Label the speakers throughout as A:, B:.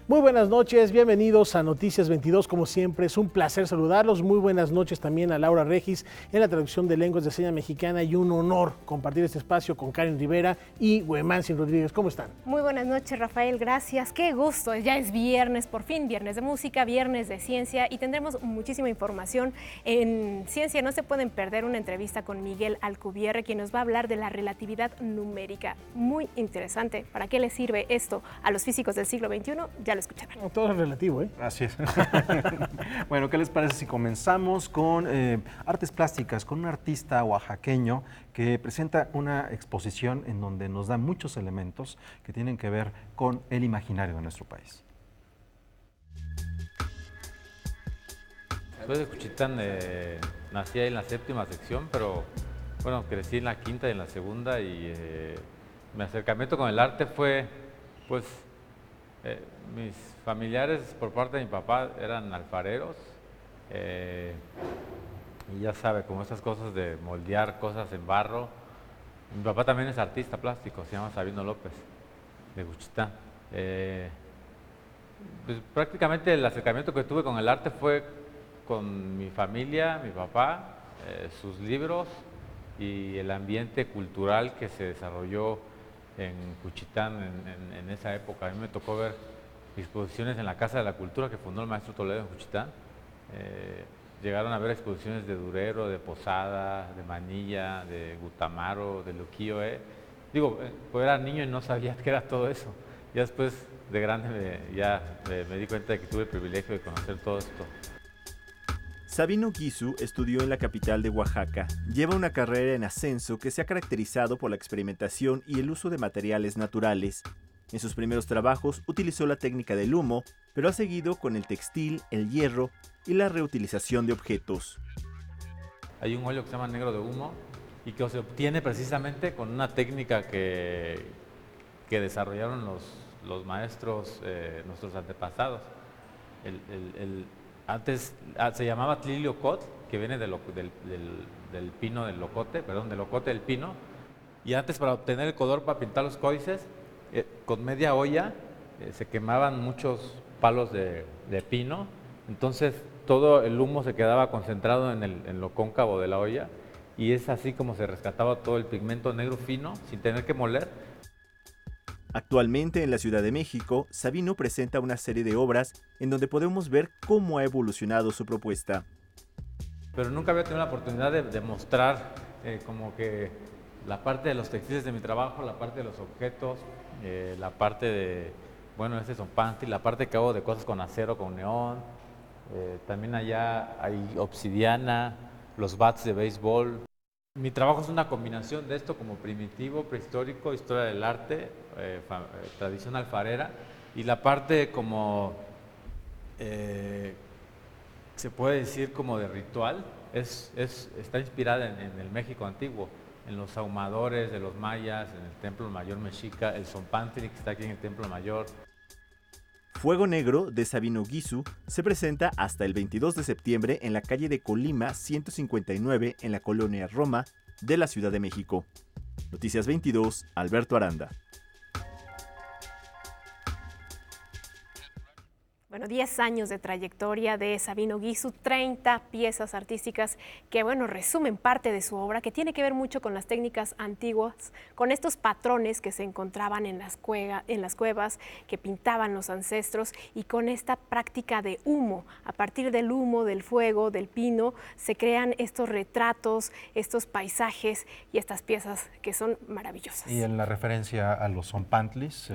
A: Muy buenas noches, bienvenidos a Noticias 22, como siempre, es un placer saludarlos. Muy buenas noches también a Laura Regis en la traducción de lenguas de señas mexicana y un honor compartir este espacio con Karen Rivera y Huemansin Rodríguez. ¿Cómo están?
B: Muy buenas noches, Rafael, gracias. Qué gusto, ya es viernes, por fin, viernes de música, viernes de ciencia y tendremos muchísima información. En Ciencia no se pueden perder una entrevista con Miguel Alcubierre, quien nos va a hablar de la relatividad numérica. Muy interesante. ¿Para qué le sirve esto a los físicos del siglo XXI? Ya lo escucharon.
A: Todo es relativo, ¿eh?
C: Así es. Bueno, ¿qué les parece si comenzamos con artes plásticas, con un artista oaxaqueño que presenta una exposición en donde nos da muchos elementos que tienen que ver con el imaginario de nuestro país?
D: Soy de Juchitán, nací en la séptima sección, pero bueno, crecí en la quinta y en la segunda y mi acercamiento con el arte fue, pues, mis familiares por parte de mi papá eran alfareros y ya sabe, como estas cosas de moldear cosas en barro. Mi papá también es artista plástico, se llama Sabino López, de Juchitán. Pues, prácticamente el acercamiento que tuve con el arte fue con mi familia, mi papá, sus libros y el ambiente cultural que se desarrolló en Juchitán en esa época. A mí me tocó ver exposiciones en la Casa de la Cultura que fundó el maestro Toledo en Juchitán. Llegaron a ver exposiciones de Durero, de Posada, de Manilla, de Gutamaro, de Luquillo. Digo, pues era niño y no sabía qué era todo eso. Ya después de grande me di cuenta de que tuve el privilegio de conocer todo esto.
E: Sabino Guisu estudió en la capital de Oaxaca. Lleva una carrera en ascenso que se ha caracterizado por la experimentación y el uso de materiales naturales. En sus primeros trabajos utilizó la técnica del humo, pero ha seguido con el textil, el hierro y la reutilización de objetos.
D: Hay un óleo que se llama negro de humo y que se obtiene precisamente con una técnica que desarrollaron los maestros, nuestros antepasados. Antes se llamaba tliliocot, que viene del pino del locote, del locote del pino. Y antes, para obtener el color para pintar los códices, con media olla se quemaban muchos palos de pino. Entonces todo el humo se quedaba concentrado en lo cóncavo de la olla y es así como se rescataba todo el pigmento negro fino sin tener que moler.
E: Actualmente en la Ciudad de México, Sabino presenta una serie de obras en donde podemos ver cómo ha evolucionado su propuesta.
D: Pero nunca había tenido la oportunidad de mostrar como que la parte de los textiles de mi trabajo, la parte de los objetos, la parte de, bueno, este zompantli, la parte que hago de cosas con acero, con neón. También allá hay obsidiana, los bats de béisbol. Mi trabajo es una combinación de esto como primitivo, prehistórico, historia del arte, tradición alfarera y la parte como, se puede decir como de ritual, está inspirada en el México antiguo, en los ahumadores de los mayas, en el Templo Mayor Mexica, el zompantli que está aquí en el Templo Mayor.
E: Fuego Negro de Sabino Guisu se presenta hasta el 22 de septiembre en la calle de Colima 159 en la colonia Roma de la Ciudad de México. Noticias 22, Alberto Aranda.
B: Bueno, 10 años de trayectoria de Sabino Guisu, 30 piezas artísticas que, bueno, resumen parte de su obra, que tiene que ver mucho con las técnicas antiguas, con estos patrones que se encontraban en las cuevas, que pintaban los ancestros, y con esta práctica de humo. A partir del humo, del fuego, del pino, se crean estos retratos, estos paisajes y estas piezas que son maravillosas.
C: Y en la referencia a los zompantlis,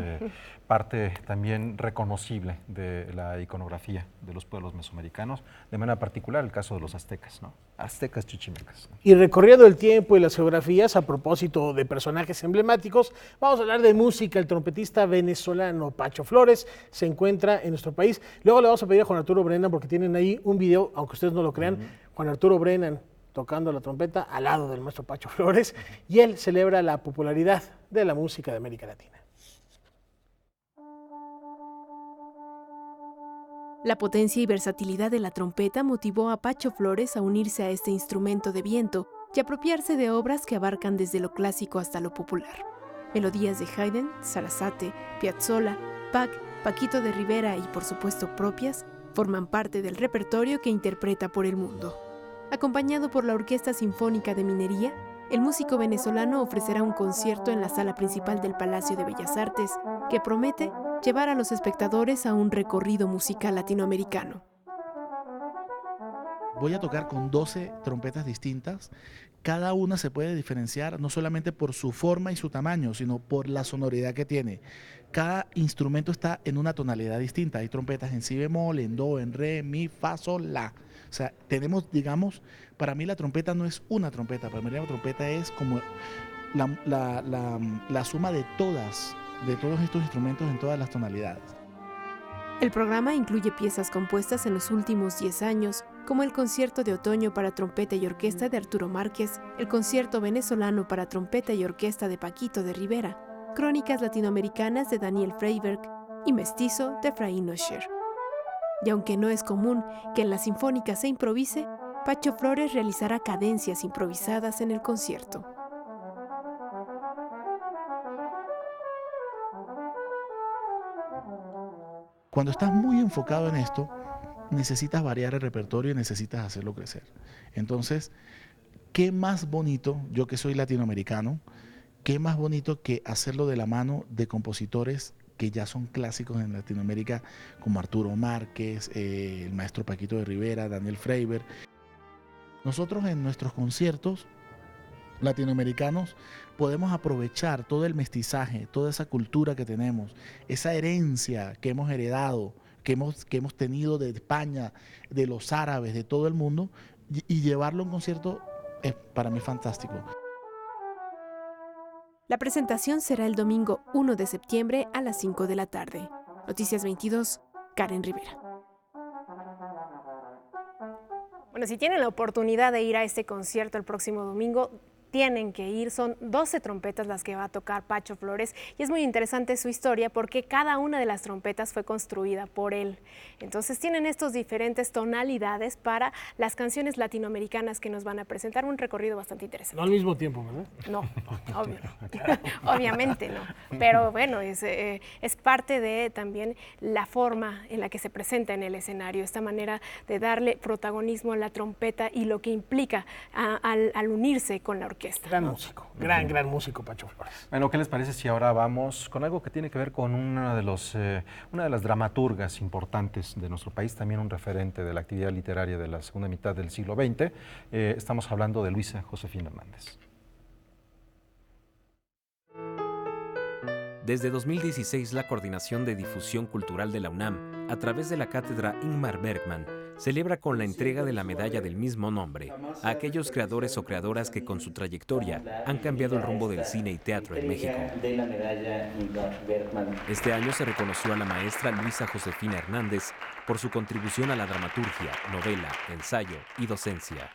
C: parte también reconocible de la iconografía de los pueblos mesoamericanos, de manera particular el caso de los aztecas, ¿no? Aztecas chichimecas, ¿no?
A: Y recorriendo el tiempo y las geografías, a propósito de personajes emblemáticos, vamos a hablar de música. El trompetista venezolano Pacho Flores se encuentra en nuestro país. Luego le vamos a pedir a Juan Arturo Brennan, porque tienen ahí un video, aunque ustedes no lo crean, Juan Arturo Brennan tocando la trompeta al lado del maestro Pacho Flores, y él celebra la popularidad de la música de América Latina.
F: La potencia y versatilidad de la trompeta motivó a Pacho Flores a unirse a este instrumento de viento y apropiarse de obras que abarcan desde lo clásico hasta lo popular. Melodías de Haydn, Sarasate, Piazzolla, Bach Paquito de Rivera y, por supuesto, propias, forman parte del repertorio que interpreta por el mundo. Acompañado por la Orquesta Sinfónica de Minería, el músico venezolano ofrecerá un concierto en la sala principal del Palacio de Bellas Artes que promete llevar a los espectadores a un recorrido musical latinoamericano.
G: Voy a tocar con 12 trompetas distintas. Cada una se puede diferenciar no solamente por su forma y su tamaño, sino por la sonoridad que tiene. Cada instrumento está en una tonalidad distinta. Hay trompetas en si bemol, en do, en re, mi, fa, sol, la. O sea, tenemos, digamos, para mí la trompeta no es una trompeta, para mí la trompeta es como la suma de todos estos instrumentos en todas las tonalidades.
F: El programa incluye piezas compuestas en los últimos 10 años, como el concierto de otoño para trompeta y orquesta de Arturo Márquez, el concierto venezolano para trompeta y orquesta de Paquito de Rivera, crónicas latinoamericanas de Daniel Freiberg y Mestizo de Efraín Osher. Y aunque no es común que en la sinfónica se improvise, Pacho Flores realizará cadencias improvisadas en el concierto.
G: Cuando estás muy enfocado en esto, necesitas variar el repertorio y necesitas hacerlo crecer. Entonces, ¿qué más bonito, yo que soy latinoamericano, qué más bonito que hacerlo de la mano de compositores que ya son clásicos en Latinoamérica, como Arturo Márquez, el maestro Paquito de Rivera, Daniel Freiberg? Nosotros en nuestros conciertos latinoamericanos podemos aprovechar todo el mestizaje, toda esa cultura que tenemos, esa herencia que hemos heredado, que hemos tenido de España, de los árabes, de todo el mundo, y llevarlo a un concierto es para mí fantástico.
F: La presentación será el domingo 1 de septiembre a las 5 de la tarde. Noticias 22, Karen Rivera.
B: Bueno, si tienen la oportunidad de ir a este concierto el próximo domingo, tienen que ir. Son 12 trompetas las que va a tocar Pacho Flores y es muy interesante su historia porque cada una de las trompetas fue construida por él. Entonces tienen estos diferentes tonalidades para las canciones latinoamericanas que nos van a presentar, un recorrido bastante interesante.
A: No al mismo tiempo, ¿verdad?
B: No, obvio, obviamente no. Pero bueno, es parte de también la forma en la que se presenta en el escenario, esta manera de darle protagonismo a la trompeta y lo que implica al unirse con la orquesta.
A: Gran músico, gran músico, Pacho Flores.
C: Bueno, ¿qué les parece si ahora vamos con algo que tiene que ver con una de las dramaturgas importantes de nuestro país, también un referente de la actividad literaria de la segunda mitad del siglo XX? Estamos hablando de Luisa Josefina Hernández.
H: Desde 2016, la Coordinación de Difusión Cultural de la UNAM, a través de la Cátedra Ingmar Bergman, celebra con la entrega de la medalla del mismo nombre a aquellos creadores o creadoras que con su trayectoria han cambiado el rumbo del cine y teatro en México. Este año se reconoció a la maestra Luisa Josefina Hernández por su contribución a la dramaturgia, novela, ensayo y docencia.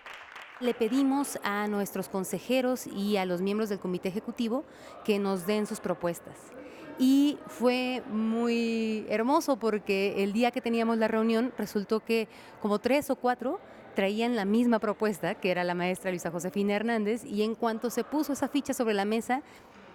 I: Le pedimos a nuestros consejeros y a los miembros del comité ejecutivo que nos den sus propuestas. Y fue muy hermoso porque el día que teníamos la reunión resultó que como 3 o 4 traían la misma propuesta, que era la maestra Luisa Josefina Hernández, y en cuanto se puso esa ficha sobre la mesa,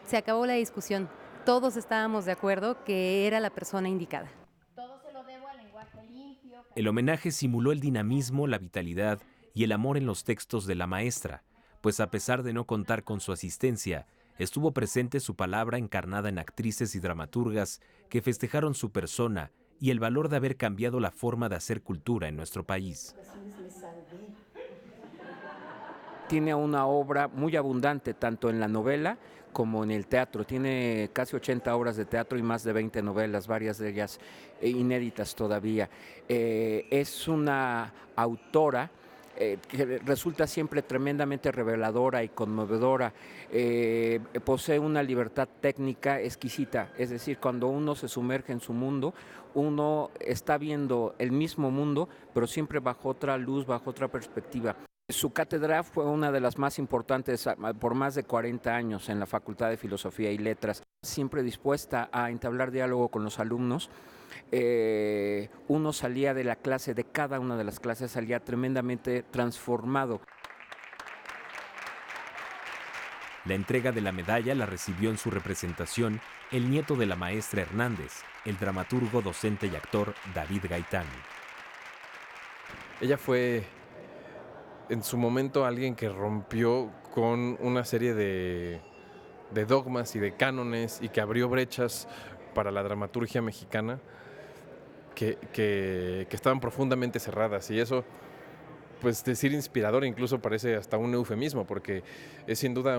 I: se acabó la discusión. Todos estábamos de acuerdo que era la persona indicada.
J: Todo se lo debo al lenguaje limpio.
H: El homenaje simuló el dinamismo, la vitalidad y el amor en los textos de la maestra, pues a pesar de no contar con su asistencia, estuvo presente su palabra encarnada en actrices y dramaturgas que festejaron su persona y el valor de haber cambiado la forma de hacer cultura en nuestro país.
K: Tiene una obra muy abundante, tanto en la novela como en el teatro. Tiene casi 80 obras de teatro y más de 20 novelas, varias de ellas inéditas todavía. Es una autora que resulta siempre tremendamente reveladora y conmovedora. Posee una libertad técnica exquisita, es decir, cuando uno se sumerge en su mundo, uno está viendo el mismo mundo, pero siempre bajo otra luz, bajo otra perspectiva. Su cátedra fue una de las más importantes por más de 40 años en la Facultad de Filosofía y Letras, siempre dispuesta a entablar diálogo con los alumnos. Uno salía de la clase, de cada una de las clases, salía tremendamente transformado.
H: La entrega de la medalla la recibió en su representación el nieto de la maestra Hernández, el dramaturgo, docente y actor David Gaitán.
L: Ella fue en su momento alguien que rompió con una serie de dogmas y de cánones y que abrió brechas para la dramaturgia mexicana que estaban profundamente cerradas, y eso, pues decir inspirador incluso parece hasta un eufemismo, porque es sin duda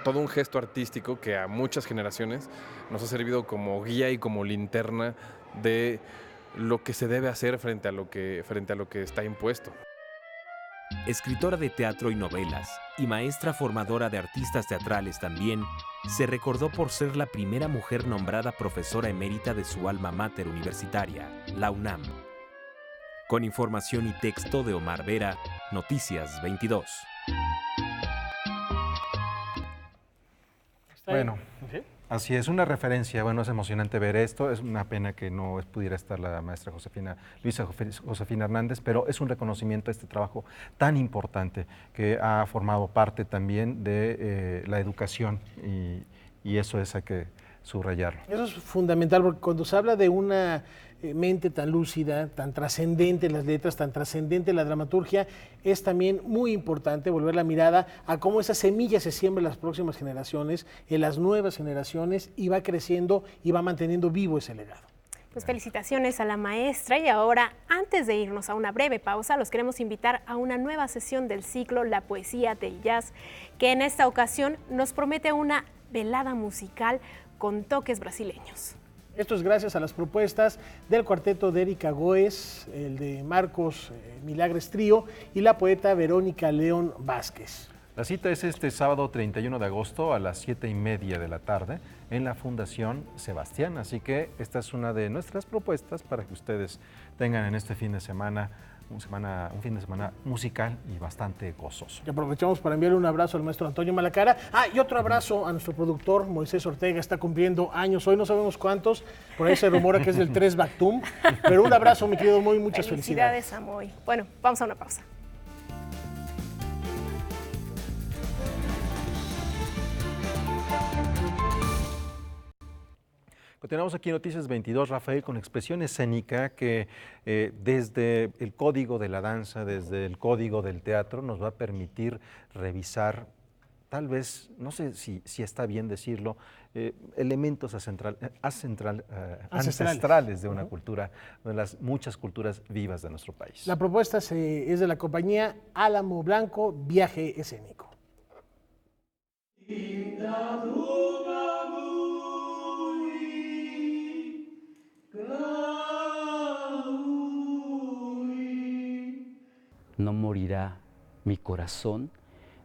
L: todo un gesto artístico que a muchas generaciones nos ha servido como guía y como linterna de lo que se debe hacer frente a lo que está impuesto.
H: Escritora de teatro y novelas y maestra formadora de artistas teatrales también, se recordó por ser la primera mujer nombrada profesora emérita de su alma mater universitaria, la UNAM. Con información y texto de Omar Vera, Noticias 22.
C: Bueno, así es, una referencia. Bueno, es emocionante ver esto. Es una pena que no pudiera estar la maestra Luisa Josefina Hernández, pero es un reconocimiento a este trabajo tan importante que ha formado parte también de la educación, y eso hay que subrayarlo.
A: Eso es fundamental, porque cuando se habla de una mente tan lúcida, tan trascendente en las letras, tan trascendente en la dramaturgia, es también muy importante volver la mirada a cómo esa semilla se siembra en las próximas generaciones, en las nuevas generaciones, y va creciendo y va manteniendo vivo ese legado.
B: Pues felicitaciones a la maestra, y ahora, antes de irnos a una breve pausa, los queremos invitar a una nueva sesión del ciclo La Poesía del Jazz, que en esta ocasión nos promete una velada musical con toques brasileños.
A: Esto es gracias a las propuestas del cuarteto de Erika Goes, el de Marcos Milagres Trío y la poeta Verónica León Vázquez.
C: La cita es este sábado 31 de agosto a las 7:30 de la tarde en la Fundación Sebastián, así que esta es una de nuestras propuestas para que ustedes tengan en este fin de semana un fin de semana musical y bastante gozoso.
A: Y aprovechamos para enviarle un abrazo al maestro Antonio Malacara. Y otro abrazo a nuestro productor Moisés Ortega, está cumpliendo años hoy, no sabemos cuántos, por ahí se rumora que es del 3 Bactum, pero un abrazo, mi querido Moy, muchas felicidades.
B: Felicidades a Moy. Bueno, vamos a una pausa.
C: Continuamos aquí en Noticias 22, Rafael, con expresión escénica que desde el código de la danza, desde el código del teatro, nos va a permitir revisar, tal vez, no sé si está bien decirlo, elementos ancestrales de una cultura, de las muchas culturas vivas de nuestro país.
A: La propuesta es de la compañía Álamo Blanco, Viaje Escénico.
M: No morirá mi corazón,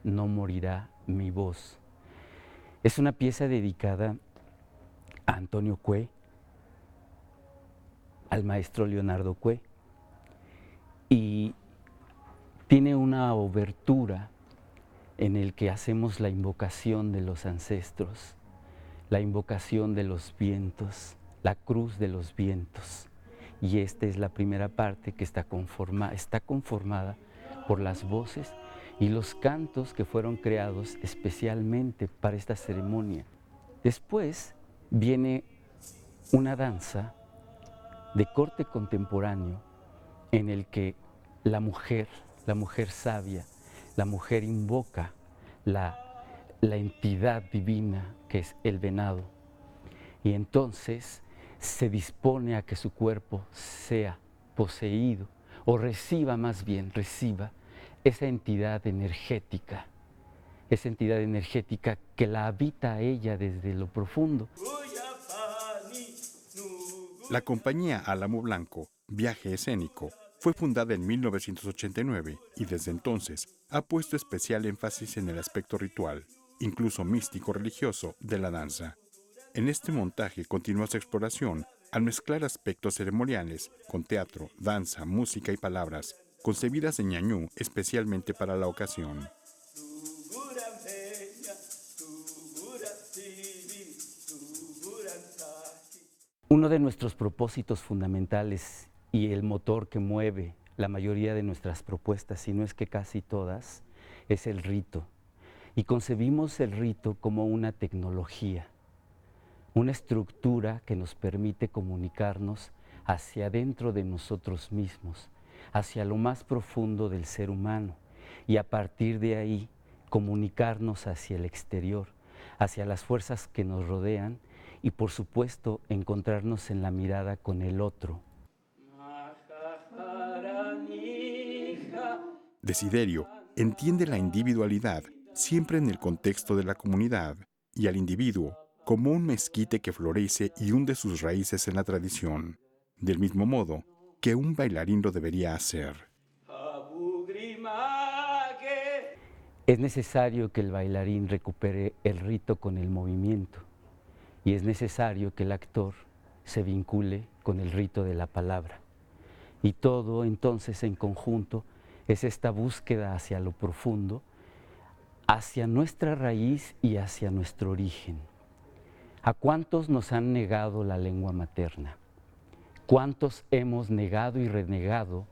M: no morirá mi voz. Es una pieza dedicada a Antonio Cue, al maestro Leonardo Cue, y tiene una obertura en el que hacemos la invocación de los ancestros, la invocación de los vientos, la cruz de los vientos. Y esta es la primera parte que está conformada por las voces y los cantos que fueron creados especialmente para esta ceremonia. Después viene una danza de corte contemporáneo en el que la mujer sabia, la mujer invoca la entidad divina que es el venado, y entonces se dispone a que su cuerpo sea poseído, o reciba esa entidad energética que la habita a ella desde lo profundo.
N: La compañía Álamo Blanco, Viaje Escénico, fue fundada en 1989 y desde entonces ha puesto especial énfasis en el aspecto ritual, incluso místico-religioso, de la danza. En este montaje continúa su exploración al mezclar aspectos ceremoniales con teatro, danza, música y palabras, concebidas en ñañú especialmente para la ocasión.
M: Uno de nuestros propósitos fundamentales y el motor que mueve la mayoría de nuestras propuestas, si no es que casi todas, es el rito. y concebimos el rito como una tecnología, una estructura que nos permite comunicarnos hacia adentro de nosotros mismos, hacia lo más profundo del ser humano, y a partir de ahí comunicarnos hacia el exterior, hacia las fuerzas que nos rodean y por supuesto encontrarnos en la mirada con el otro.
N: Desiderio entiende la individualidad siempre en el contexto de la comunidad y al individuo como un mezquite que florece y hunde sus raíces en la tradición, del mismo modo que un bailarín lo debería hacer.
M: Es necesario que el bailarín recupere el rito con el movimiento y es necesario que el actor se vincule con el rito de la palabra. Y todo entonces en conjunto es esta búsqueda hacia lo profundo, hacia nuestra raíz y hacia nuestro origen. ¿A cuántos nos han negado la lengua materna? ¿Cuántos hemos negado y renegado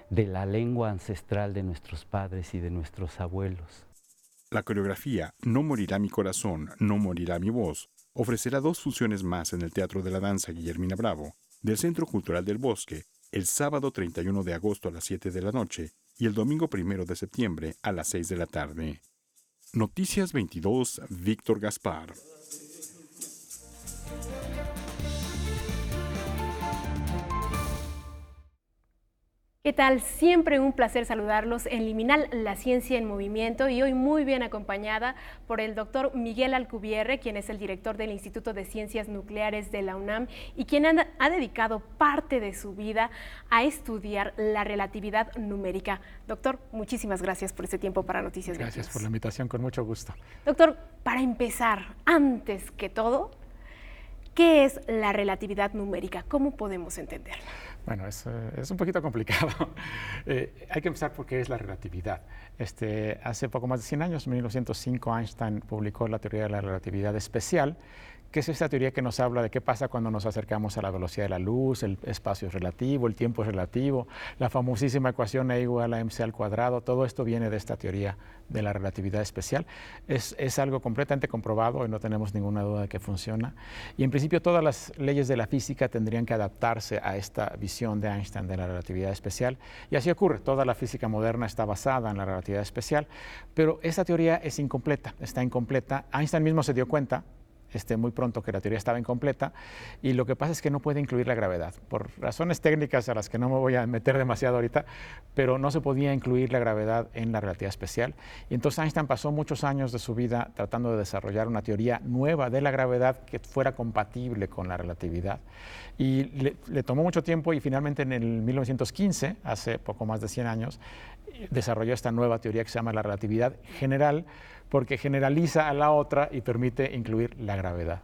M: de la lengua ancestral de nuestros padres y de nuestros abuelos?
N: La coreografía No morirá mi corazón, no morirá mi voz ofrecerá 2 funciones más en el Teatro de la Danza Guillermina Bravo del Centro Cultural del Bosque el sábado 31 de agosto a las 7 de la noche y el domingo 1 de septiembre a las 6 de la tarde. Noticias 22, Víctor Gaspar.
B: ¿Qué tal? Siempre un placer saludarlos en Liminal, la ciencia en movimiento, y hoy muy bien acompañada por el doctor Miguel Alcubierre, quien es el director del Instituto de Ciencias Nucleares de la UNAM y quien ha dedicado parte de su vida a estudiar la relatividad numérica. Doctor, muchísimas gracias por este tiempo para Noticias 22.
O: Gracias por la invitación, con mucho gusto.
B: Doctor, para empezar, antes que todo, ¿qué es la relatividad numérica? ¿Cómo podemos entenderla?
O: Bueno, es un poquito complicado. Hay que empezar por qué es la relatividad. Hace poco más de 100 años, en 1905, Einstein publicó la teoría de la relatividad especial, que es esta teoría que nos habla de qué pasa cuando nos acercamos a la velocidad de la luz, el espacio es relativo, el tiempo es relativo, la famosísima ecuación E igual a mc al cuadrado. Todo esto viene de esta teoría de la relatividad especial. Es algo completamente comprobado y no tenemos ninguna duda de que funciona. Y en principio todas las leyes de la física tendrían que adaptarse a esta visión de Einstein de la relatividad especial. Y así ocurre, toda la física moderna está basada en la relatividad especial, pero esta teoría es incompleta, está incompleta. Einstein mismo se dio cuenta muy pronto que la teoría estaba incompleta, y lo que pasa es que no puede incluir la gravedad, por razones técnicas a las que no me voy a meter demasiado ahorita, pero no se podía incluir la gravedad en la relatividad especial. Y entonces Einstein pasó muchos años de su vida tratando de desarrollar una teoría nueva de la gravedad que fuera compatible con la relatividad. Y le tomó mucho tiempo y finalmente en el 1915, hace poco más de 100 años, desarrolló esta nueva teoría que se llama la relatividad general, porque generaliza a la otra y permite incluir la gravedad.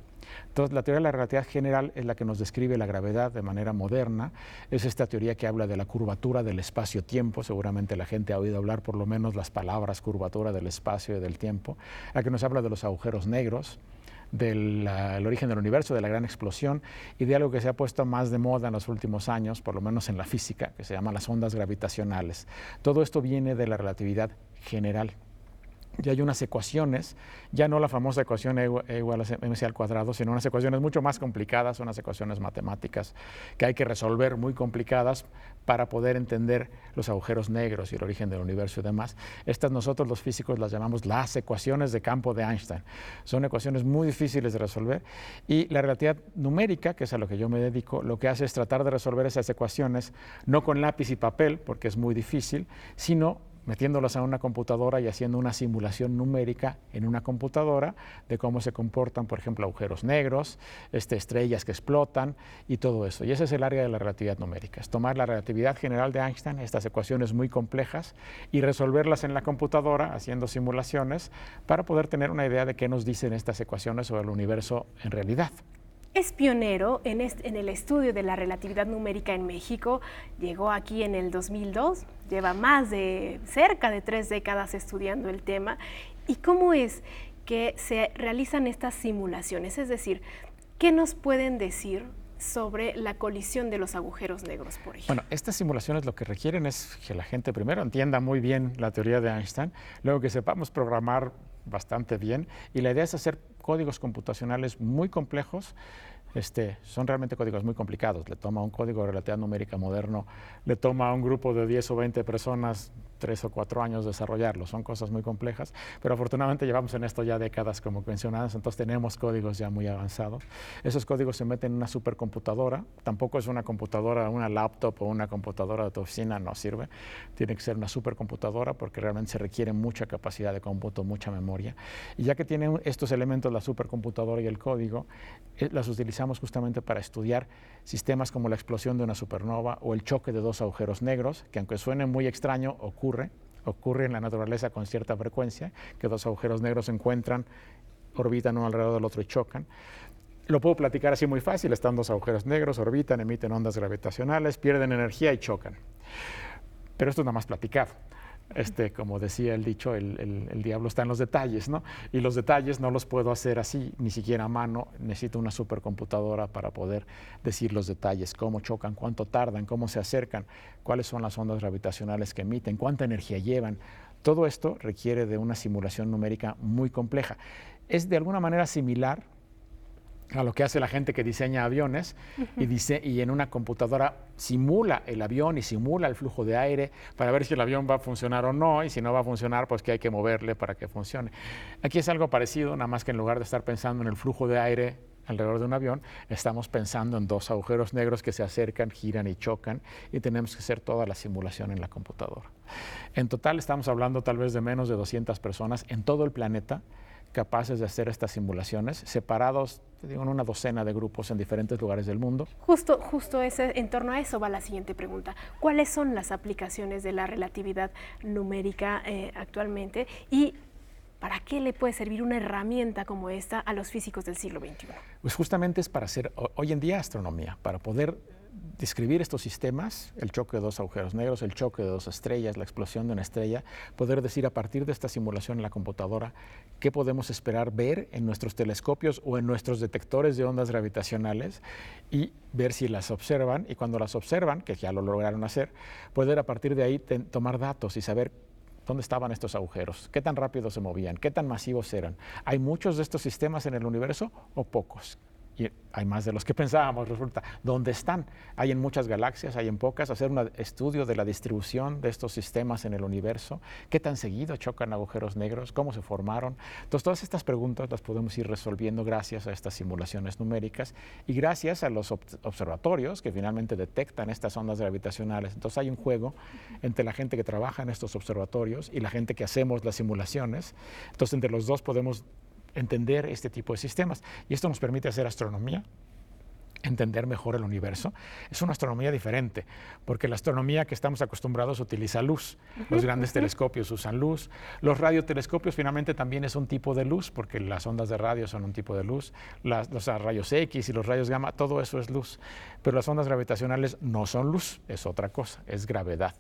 O: Entonces, la teoría de la relatividad general es la que nos describe la gravedad de manera moderna. Es esta teoría que habla de la curvatura del espacio-tiempo. Seguramente la gente ha oído hablar por lo menos las palabras curvatura del espacio y del tiempo. La que nos habla de los agujeros negros, del origen del universo, de la gran explosión, y de algo que se ha puesto más de moda en los últimos años, por lo menos en la física, que se llama las ondas gravitacionales. Todo esto viene de la relatividad general. Ya hay unas ecuaciones, ya no la famosa ecuación E igual a mc al cuadrado, sino unas ecuaciones mucho más complicadas, unas ecuaciones matemáticas que hay que resolver, muy complicadas, para poder entender los agujeros negros y el origen del universo y demás. Estas nosotros los físicos las llamamos las ecuaciones de campo de Einstein. Son ecuaciones muy difíciles de resolver, y la relatividad numérica, que es a lo que yo me dedico, lo que hace es tratar de resolver esas ecuaciones no con lápiz y papel, porque es muy difícil, sino metiéndolas a una computadora y haciendo una simulación numérica en una computadora de cómo se comportan, por ejemplo, agujeros negros, estrellas que explotan y todo eso. Y ese es el área de la relatividad numérica, es tomar la relatividad general de Einstein, estas ecuaciones muy complejas, y resolverlas en la computadora haciendo simulaciones para poder tener una idea de qué nos dicen estas ecuaciones sobre el universo en realidad.
B: Es pionero en el estudio de la relatividad numérica en México. Llegó aquí en el 2002, lleva cerca de 3 décadas estudiando el tema. ¿Y cómo es que se realizan estas simulaciones? Es decir, ¿qué nos pueden decir sobre la colisión de los agujeros negros, por ejemplo?
O: Bueno, estas simulaciones lo que requieren es que la gente primero entienda muy bien la teoría de Einstein, luego que sepamos programar bastante bien, y la idea es hacer códigos computacionales muy complejos. Son realmente códigos muy complicados. Le toma un código de relatividad numérica moderno, le toma a un grupo de 10 o 20 personas 3 o 4 años desarrollarlo. Son cosas muy complejas, pero afortunadamente llevamos en esto ya décadas, como mencionadas, entonces tenemos códigos ya muy avanzados. Esos códigos se meten en una supercomputadora. Tampoco es una computadora, una laptop o una computadora de tu oficina, no sirve. Tiene que ser una supercomputadora porque realmente se requiere mucha capacidad de cómputo, mucha memoria. Y ya que tienen estos elementos, la supercomputadora y el código, las utilizamos justamente para estudiar sistemas como la explosión de una supernova o el choque de dos agujeros negros, que aunque suene muy extraño, ocurre en la naturaleza con cierta frecuencia, que dos agujeros negros se encuentran, orbitan uno alrededor del otro y chocan. Lo puedo platicar así muy fácil: están dos agujeros negros, orbitan, emiten ondas gravitacionales, pierden energía y chocan. Pero esto es nada más platicado. Como decía el dicho, el diablo está en los detalles, ¿no? Y los detalles no los puedo hacer así, ni siquiera a mano. Necesito una supercomputadora para poder decir los detalles: cómo chocan, cuánto tardan, cómo se acercan, cuáles son las ondas gravitacionales que emiten, cuánta energía llevan. Todo esto requiere de una simulación numérica muy compleja. Es de alguna manera similar a lo que hace la gente que diseña aviones y en una computadora simula el avión y simula el flujo de aire para ver si el avión va a funcionar o no, y si no va a funcionar, pues que hay que moverle para que funcione. Aquí es algo parecido, nada más que en lugar de estar pensando en el flujo de aire alrededor de un avión, estamos pensando en dos agujeros negros que se acercan, giran y chocan, y tenemos que hacer toda la simulación en la computadora. En total estamos hablando tal vez de menos de 200 personas en todo el planeta capaces de hacer estas simulaciones, separados, en una docena de grupos en diferentes lugares del mundo.
B: Justo en torno a eso va la siguiente pregunta. ¿Cuáles son las aplicaciones de la relatividad numérica actualmente, y para qué le puede servir una herramienta como esta a los físicos del siglo XXI?
O: Pues justamente es para hacer hoy en día astronomía, para poder describir estos sistemas, el choque de dos agujeros negros, el choque de dos estrellas, la explosión de una estrella, poder decir a partir de esta simulación en la computadora qué podemos esperar ver en nuestros telescopios o en nuestros detectores de ondas gravitacionales, y ver si las observan, y cuando las observan, que ya lo lograron hacer, poder a partir de ahí tomar datos y saber dónde estaban estos agujeros, qué tan rápido se movían, qué tan masivos eran. ¿Hay muchos de estos sistemas en el universo o pocos? Y hay más de los que pensábamos, resulta. ¿Dónde están? Hay en muchas galaxias, hay en pocas. Hacer un estudio de la distribución de estos sistemas en el universo. ¿Qué tan seguido chocan agujeros negros? ¿Cómo se formaron? Entonces, todas estas preguntas las podemos ir resolviendo gracias a estas simulaciones numéricas y gracias a los observatorios que finalmente detectan estas ondas gravitacionales. Entonces, hay un juego entre la gente que trabaja en estos observatorios y la gente que hacemos las simulaciones. Entonces, entre los dos podemos entender este tipo de sistemas, y esto nos permite hacer astronomía, entender mejor el universo. Es una astronomía diferente, porque la astronomía que estamos acostumbrados utiliza luz. Los grandes telescopios usan luz. Los radiotelescopios finalmente también es un tipo de luz, porque las ondas de radio son un tipo de luz. Los rayos X y los rayos gamma, todo eso es luz. Pero las ondas gravitacionales no son luz, es otra cosa, es gravedad.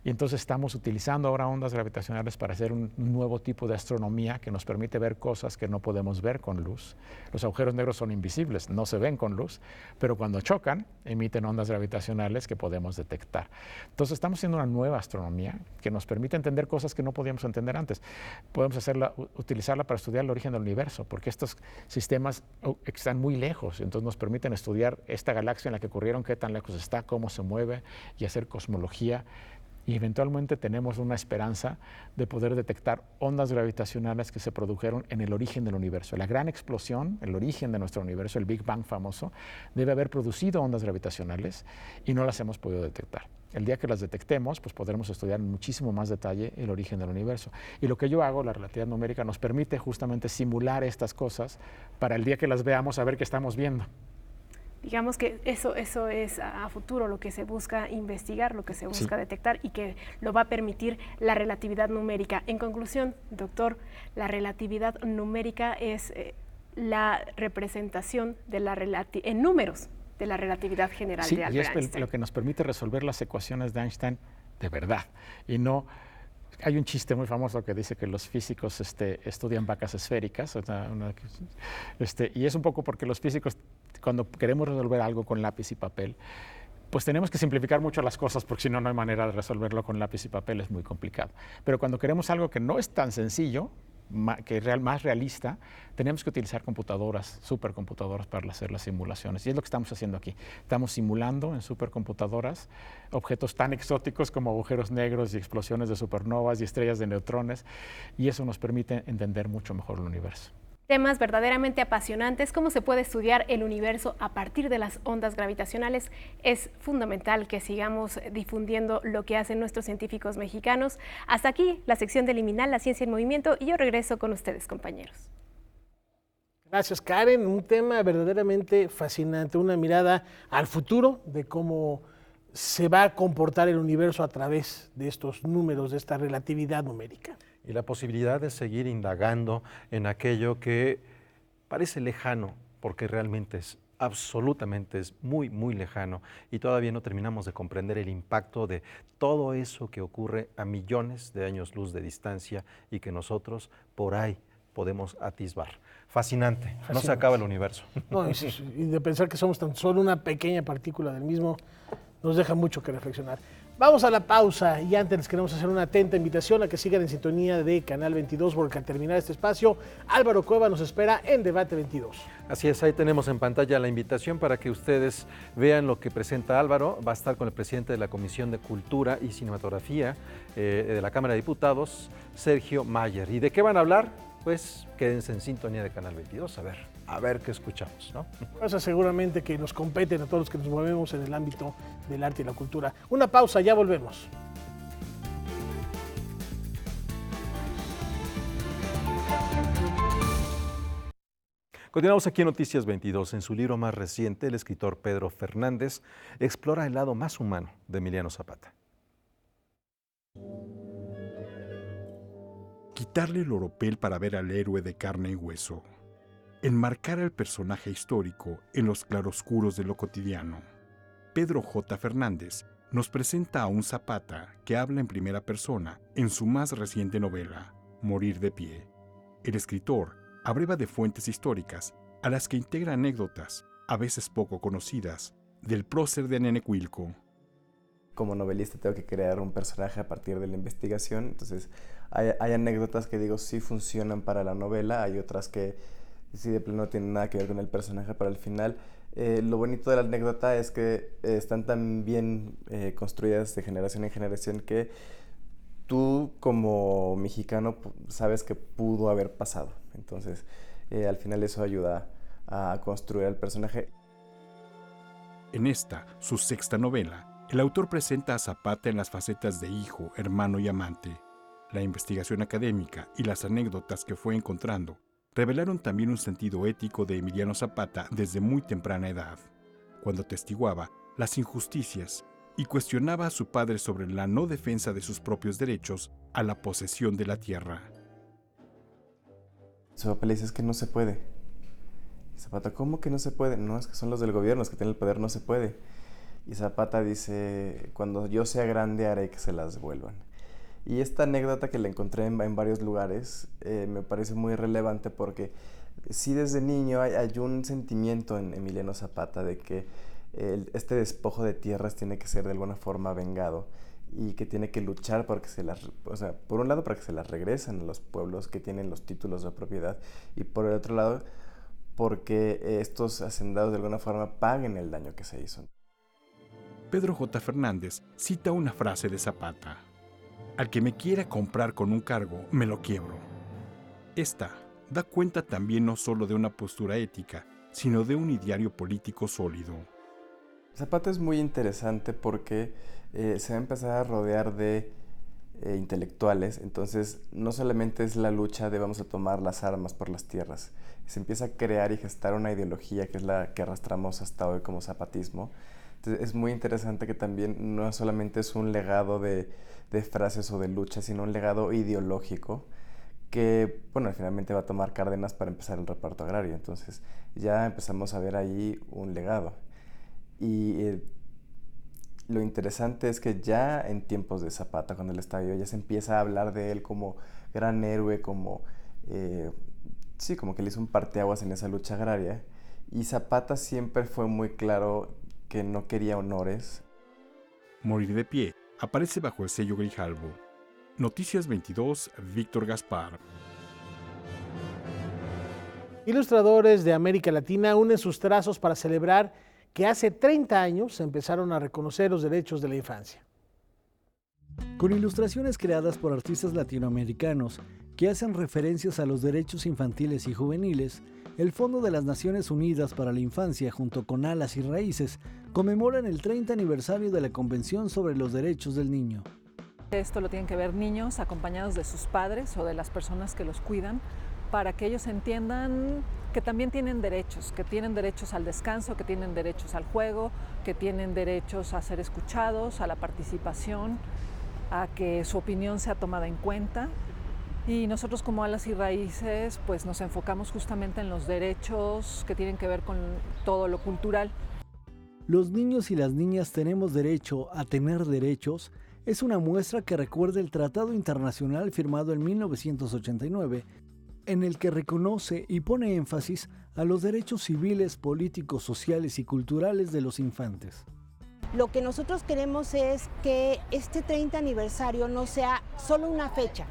O: Y entonces estamos utilizando ahora ondas gravitacionales para hacer un nuevo tipo de astronomía que nos permite ver cosas que no podemos ver con luz. Los agujeros negros son invisibles, no se ven con luz, pero cuando chocan, emiten ondas gravitacionales que podemos detectar. Entonces estamos haciendo una nueva astronomía que nos permite entender cosas que no podíamos entender antes. Podemos utilizarla para estudiar el origen del universo, porque estos sistemas están muy lejos, entonces nos permiten estudiar esta galaxia en la que ocurrieron, qué tan lejos está, cómo se mueve, y hacer cosmología. Y eventualmente tenemos una esperanza de poder detectar ondas gravitacionales que se produjeron en el origen del universo. La gran explosión, el origen de nuestro universo, el Big Bang famoso, debe haber producido ondas gravitacionales y no las hemos podido detectar. El día que las detectemos, pues podremos estudiar en muchísimo más detalle el origen del universo. Y lo que yo hago, la relatividad numérica, nos permite justamente simular estas cosas para el día que las veamos saber qué estamos viendo.
B: Digamos que eso es a futuro lo que se busca investigar, lo que se busca detectar, y que lo va a permitir la relatividad numérica. En conclusión, doctor, la relatividad numérica es la representación de en números de la relatividad general de Albert Einstein.
O: Sí, y es lo que nos permite resolver las ecuaciones de Einstein de verdad, y no... Hay un chiste muy famoso que dice que los físicos estudian vacas esféricas, y es un poco porque los físicos, cuando queremos resolver algo con lápiz y papel, pues tenemos que simplificar mucho las cosas, porque si no, no hay manera de resolverlo con lápiz y papel, es muy complicado. Pero cuando queremos algo que no es tan sencillo, más realista, tenemos que utilizar computadoras, supercomputadoras para hacer las simulaciones. Y es lo que estamos haciendo aquí. Estamos simulando en supercomputadoras objetos tan exóticos como agujeros negros y explosiones de supernovas y estrellas de neutrones, y eso nos permite entender mucho mejor el universo.
B: Temas verdaderamente apasionantes, cómo se puede estudiar el universo a partir de las ondas gravitacionales. Es fundamental que sigamos difundiendo lo que hacen nuestros científicos mexicanos. Hasta aquí la sección de Liminal, la ciencia en movimiento, y yo regreso con ustedes, compañeros.
A: Gracias, Karen. Un tema verdaderamente fascinante, una mirada al futuro de cómo se va a comportar el universo a través de estos números, de esta relatividad numérica.
C: Y la posibilidad de seguir indagando en aquello que parece lejano, porque realmente es absolutamente, es muy, muy lejano, y todavía no terminamos de comprender el impacto de todo eso que ocurre a millones de años luz de distancia y que nosotros por ahí podemos atisbar. Fascinante, no se acaba el universo.
A: No, y de pensar que somos tan solo una pequeña partícula del mismo, nos deja mucho que reflexionar. Vamos a la pausa y antes les queremos hacer una atenta invitación a que sigan en sintonía de Canal 22, porque al terminar este espacio, Álvaro Cueva nos espera en Debate 22.
C: Así es, ahí tenemos en pantalla la invitación para que ustedes vean lo que presenta Álvaro. Va a estar con el presidente de la Comisión de Cultura y Cinematografía de la Cámara de Diputados, Sergio Mayer. ¿Y de qué van a hablar? Pues quédense en sintonía de Canal 22, a ver qué escuchamos, ¿no?
A: Cosas seguramente que nos competen a todos los que nos movemos en el ámbito del arte y la cultura. Una pausa, ya volvemos.
C: Continuamos aquí en Noticias 22. En su libro más reciente, el escritor Pedro Fernández explora el lado más humano de Emiliano Zapata.
N: Quitarle el oropel para ver al héroe de carne y hueso. Enmarcar al personaje histórico en los claroscuros de lo cotidiano. Pedro J. Fernández nos presenta a un Zapata que habla en primera persona en su más reciente novela, Morir de pie. El escritor abreva de fuentes históricas a las que integra anécdotas, a veces poco conocidas, del prócer de Nenecuilco.
P: Como novelista tengo que crear un personaje a partir de la investigación, entonces hay anécdotas que digo sí funcionan para la novela, hay otras que sí de plano no tienen nada que ver con el personaje, pero al final lo bonito de la anécdota es que están tan bien construidas de generación en generación que tú como mexicano sabes que pudo haber pasado, entonces al final eso ayuda a construir al personaje.
N: En esta, su sexta novela, el autor presenta a Zapata en las facetas de hijo, hermano y amante. La investigación académica y las anécdotas que fue encontrando revelaron también un sentido ético de Emiliano Zapata desde muy temprana edad, cuando atestiguaba las injusticias y cuestionaba a su padre sobre la no defensa de sus propios derechos a la posesión de la tierra.
P: Su papá le dice, es que no se puede. Zapata, ¿cómo que no se puede? No, es que son los del gobierno, los que tienen el poder, no se puede. Y Zapata dice, cuando yo sea grande haré que se las devuelvan. Y esta anécdota que la encontré en varios lugares me parece muy relevante porque sí desde niño hay un sentimiento en Emiliano Zapata de que este despojo de tierras tiene que ser de alguna forma vengado y que tiene que luchar porque por un lado para que se las regresen a los pueblos que tienen los títulos de propiedad y por el otro lado porque estos hacendados de alguna forma paguen el daño que se hizo.
N: Pedro J. Fernández cita una frase de Zapata: al que me quiera comprar con un cargo, me lo quiebro. Esta da cuenta también no solo de una postura ética, sino de un ideario político sólido.
P: Zapata es muy interesante porque se va a empezar a rodear de intelectuales, entonces no solamente es la lucha de vamos a tomar las armas por las tierras, se empieza a crear y gestar una ideología que es la que arrastramos hasta hoy como zapatismo. Entonces es muy interesante que también no solamente es un legado de frases o de lucha, sino un legado ideológico que, bueno, finalmente va a tomar Cárdenas para empezar el reparto agrario. Entonces ya empezamos a ver ahí un legado. Y lo interesante es que ya en tiempos de Zapata, cuando él estaba vivo, ya se empieza a hablar de él como gran héroe, como que le hizo un parteaguas en esa lucha agraria. Y Zapata siempre fue muy claro que no quería honores.
N: Morir de pie aparece bajo el sello Grijalbo. Noticias 22, Víctor Gaspar.
A: Ilustradores de América Latina unen sus trazos para celebrar que hace 30 años se empezaron a reconocer los derechos de la infancia.
Q: Con ilustraciones creadas por artistas latinoamericanos que hacen referencias a los derechos infantiles y juveniles, el Fondo de las Naciones Unidas para la Infancia, junto con Alas y Raíces, conmemoran el 30 aniversario de la Convención sobre los Derechos del Niño.
R: Esto lo tienen que ver niños acompañados de sus padres o de las personas que los cuidan, para que ellos entiendan que también tienen derechos, que tienen derechos al descanso, que tienen derechos al juego, que tienen derechos a ser escuchados, a la participación, a que su opinión sea tomada en cuenta. Y nosotros como Alas y Raíces pues nos enfocamos justamente en los derechos que tienen que ver con todo lo cultural.
Q: Los niños y las niñas tenemos derecho a tener derechos es una muestra que recuerda el Tratado Internacional firmado en 1989, en el que reconoce y pone énfasis a los derechos civiles, políticos, sociales y culturales de los infantes.
S: Lo que nosotros queremos es que este 30 aniversario no sea solo una fecha.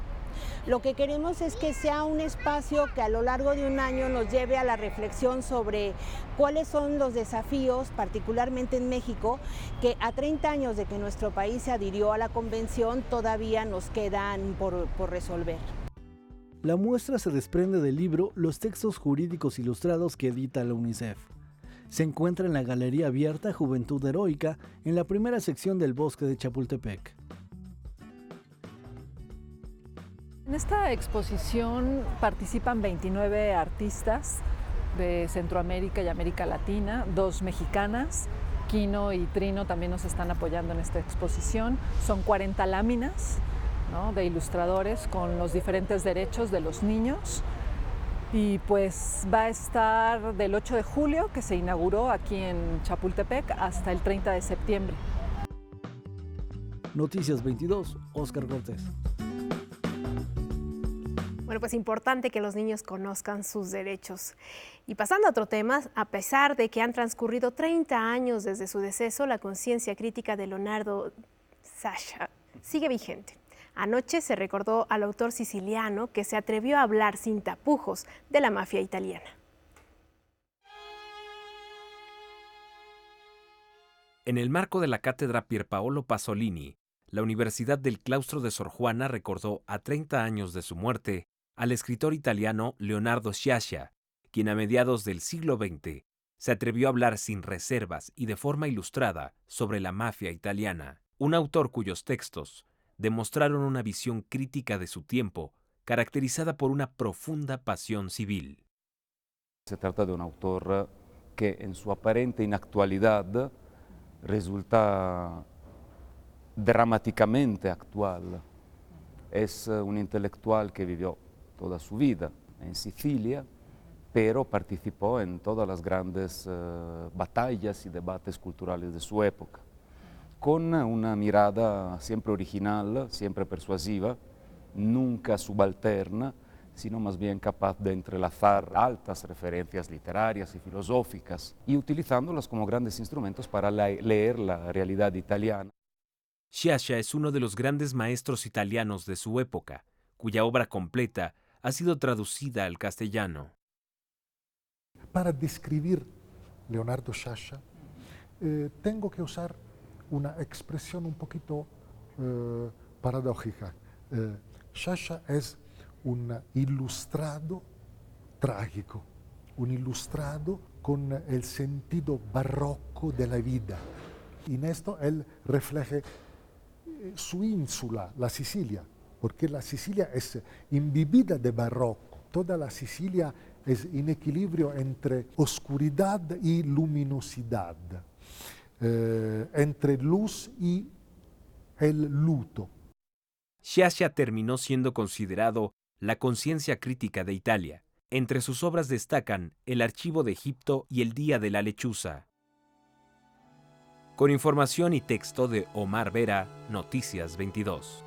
S: Lo que queremos es que sea un espacio que a lo largo de un año nos lleve a la reflexión sobre cuáles son los desafíos, particularmente en México, que a 30 años de que nuestro país se adhirió a la convención todavía nos quedan por resolver.
Q: La muestra se desprende del libro Los textos jurídicos ilustrados que edita la UNICEF. Se encuentra en la Galería Abierta Juventud Heroica, en la primera sección del Bosque de Chapultepec.
R: En esta exposición participan 29 artistas de Centroamérica y América Latina, 2 mexicanas. Quino y Trino también nos están apoyando en esta exposición. Son 40 láminas, ¿no?, de ilustradores con los diferentes derechos de los niños. Y pues va a estar del 8 de julio, que se inauguró aquí en Chapultepec, hasta el 30 de septiembre.
Q: Noticias 22, Óscar Cortés.
B: Bueno, pues importante que los niños conozcan sus derechos. Y pasando a otro tema, a pesar de que han transcurrido 30 años desde su deceso, la conciencia crítica de Leonardo Sciascia sigue vigente. Anoche se recordó al autor siciliano que se atrevió a hablar sin tapujos de la mafia italiana.
H: En el marco de la cátedra Pierpaolo Pasolini, la Universidad del Claustro de Sor Juana recordó a 30 años de su muerte al escritor italiano Leonardo Sciascia, quien a mediados del siglo XX se atrevió a hablar sin reservas y de forma ilustrada sobre la mafia italiana, un autor cuyos textos demostraron una visión crítica de su tiempo, caracterizada por una profunda pasión civil.
T: Se trata de un autor que en su aparente inactualidad resulta dramáticamente actual. Es un intelectual que vivió toda su vida en Sicilia, pero participó en todas las grandes batallas y debates culturales de su época, con una mirada siempre original, siempre persuasiva, nunca subalterna, sino más bien capaz de entrelazar altas referencias literarias y filosóficas y utilizándolas como grandes instrumentos para leer la realidad italiana.
H: Sciascia es uno de los grandes maestros italianos de su época, cuya obra completa ha sido traducida al castellano.
U: Para describir Leonardo Sciascia, tengo que usar una expresión un poquito paradójica. Sciascia es un ilustrado trágico, un ilustrado con el sentido barroco de la vida. Y en esto él refleja su ínsula, la Sicilia, porque la Sicilia es imbibida de barroco. Toda la Sicilia es en equilibrio entre oscuridad y luminosidad, entre luz y el luto.
H: Sciascia terminó siendo considerado la conciencia crítica de Italia. Entre sus obras destacan El Archivo de Egipto y El Día de la Lechuza. Con información y texto de Omar Vera, Noticias 22.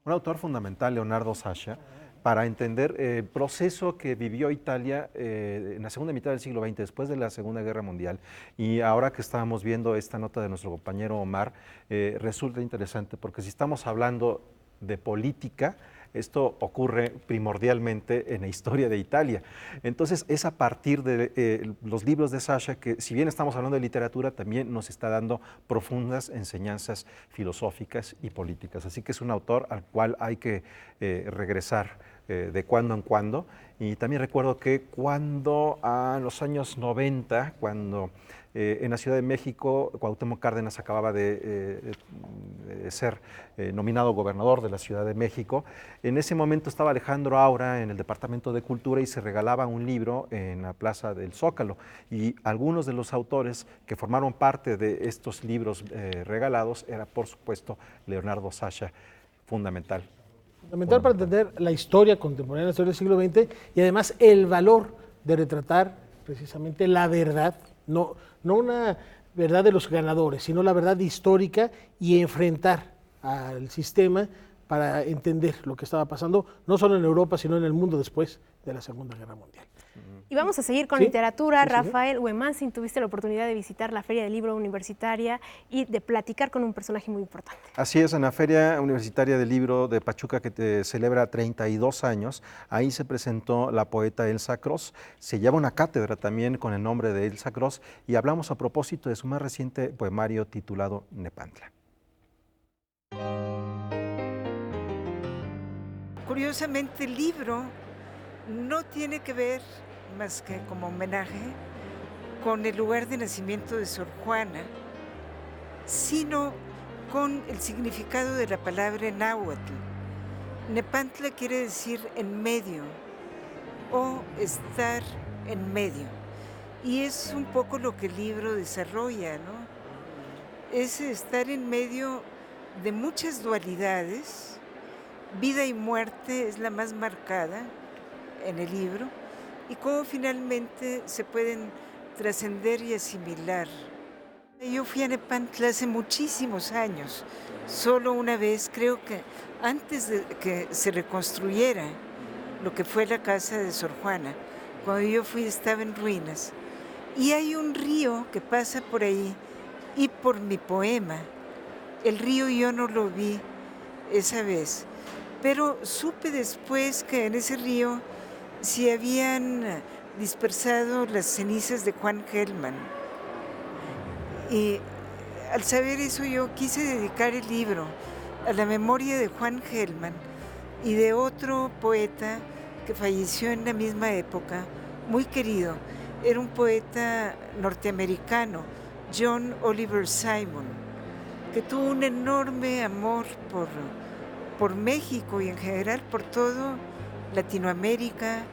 C: Un autor fundamental, Leonardo Sciascia, para entender el proceso que vivió Italia en la segunda mitad del siglo XX, después de la Segunda Guerra Mundial. Y ahora que estábamos viendo esta nota de nuestro compañero Omar, resulta interesante porque si estamos hablando de política, Esto ocurre primordialmente en la historia de Italia. Entonces es a partir de los libros de Sciascia que, si bien estamos hablando de literatura, también nos está dando profundas enseñanzas filosóficas y políticas. Así que es un autor al cual hay que regresar de cuando en cuando. Y también recuerdo que cuando en los años 90, cuando en la Ciudad de México Cuauhtémoc Cárdenas acababa de ser nominado gobernador de la Ciudad de México, en ese momento estaba Alejandro Aura en el Departamento de Cultura y se regalaba un libro en la Plaza del Zócalo, y algunos de los autores que formaron parte de estos libros regalados era, por supuesto, Leonardo Sciascia, fundamental.
A: Fundamental para entender la historia contemporánea, la historia del siglo XX, y además el valor de retratar precisamente la verdad, no una verdad de los ganadores, sino la verdad histórica, y enfrentar al sistema para entender lo que estaba pasando, no solo en Europa, sino en el mundo después de la Segunda Guerra Mundial.
B: Y vamos a seguir con literatura. Rafael Huemanzin, tuviste la oportunidad de visitar la Feria del Libro Universitaria y de platicar con un personaje muy importante.
C: Así es, en la Feria Universitaria del Libro de Pachuca, que celebra 32 años, ahí se presentó la poeta Elsa Cross. Se lleva una cátedra también con el nombre de Elsa Cross, y hablamos a propósito de su más reciente poemario titulado Nepantla.
D: Curiosamente, el libro no tiene que ver, más que como homenaje, con el lugar de nacimiento de Sor Juana, sino con el significado de la palabra náhuatl. Nepantla quiere decir en medio o estar en medio, y es un poco lo que el libro desarrolla, ¿no? Es estar en medio de muchas dualidades. Vida y muerte es la más marcada en el libro, y cómo finalmente se pueden trascender y asimilar. Yo fui a Nepantla hace muchísimos años, solo una vez, creo que antes de que se reconstruyera lo que fue la casa de Sor Juana. Cuando yo fui estaba en ruinas, y hay un río que pasa por ahí, y por mi poema, el río yo no lo vi esa vez, pero supe después que en ese río se habían dispersado las cenizas de Juan Gelman. Y al saber eso, yo quise dedicar el libro a la memoria de Juan Gelman y de otro poeta que falleció en la misma época, muy querido. Era un poeta norteamericano, John Oliver Simon, que tuvo un enorme amor por México y en general por todo Latinoamérica,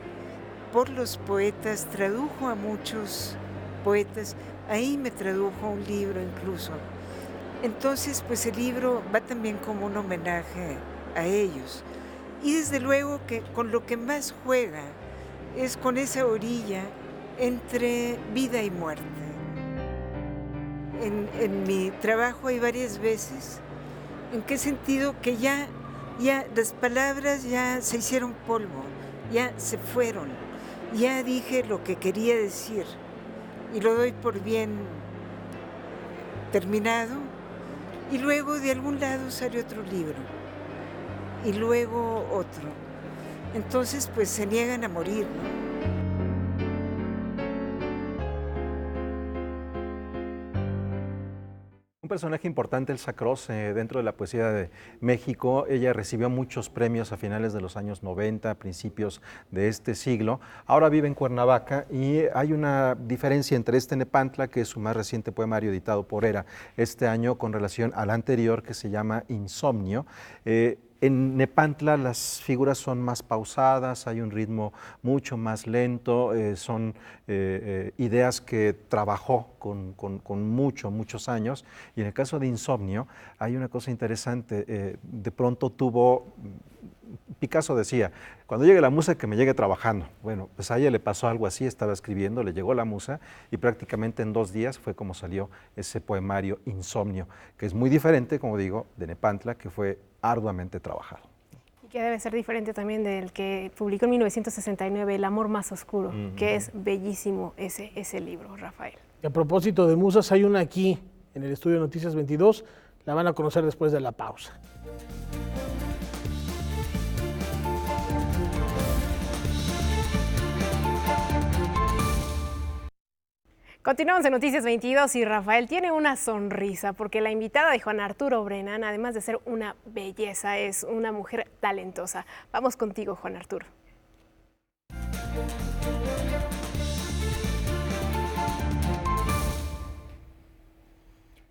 D: por los poetas, tradujo a muchos poetas, ahí me tradujo un libro incluso. Entonces, pues el libro va también como un homenaje a ellos. Y desde luego que con lo que más juega es con esa orilla entre vida y muerte. En mi trabajo hay varias veces, ¿en qué sentido? Que ya las palabras ya se hicieron polvo, ya se fueron, ya dije lo que quería decir y lo doy por bien terminado, y luego de algún lado sale otro libro y luego otro. Entonces pues se niegan a morir, ¿no?
C: Un personaje importante, Elsa Cross, dentro de la poesía de México. Ella recibió muchos premios a finales de los años 90, principios de este siglo. Ahora vive en Cuernavaca, y hay una diferencia entre este Nepantla, que es su más reciente poemario editado por Era este año, con relación al anterior, que se llama Insomnio. En Nepantla las figuras son más pausadas, hay un ritmo mucho más lento, son ideas que trabajó con muchos años. Y en el caso de Insomnio hay una cosa interesante, de pronto Picasso decía, cuando llegue la musa, que me llegue trabajando. Bueno, pues a ella le pasó algo así, estaba escribiendo, le llegó la musa, y prácticamente en 2 días fue como salió ese poemario Insomnio, que es muy diferente, como digo, de Nepantla, que fue arduamente trabajado.
B: Y que debe ser diferente también del que publicó en 1969, El amor más oscuro, que es bellísimo ese libro, Rafael.
A: Y a propósito de musas, hay una aquí en el estudio Noticias 22, la van a conocer después de la pausa.
B: Continuamos en Noticias 22 y Rafael tiene una sonrisa porque la invitada de Juan Arturo Brennan, además de ser una belleza, es una mujer talentosa. Vamos contigo, Juan Arturo.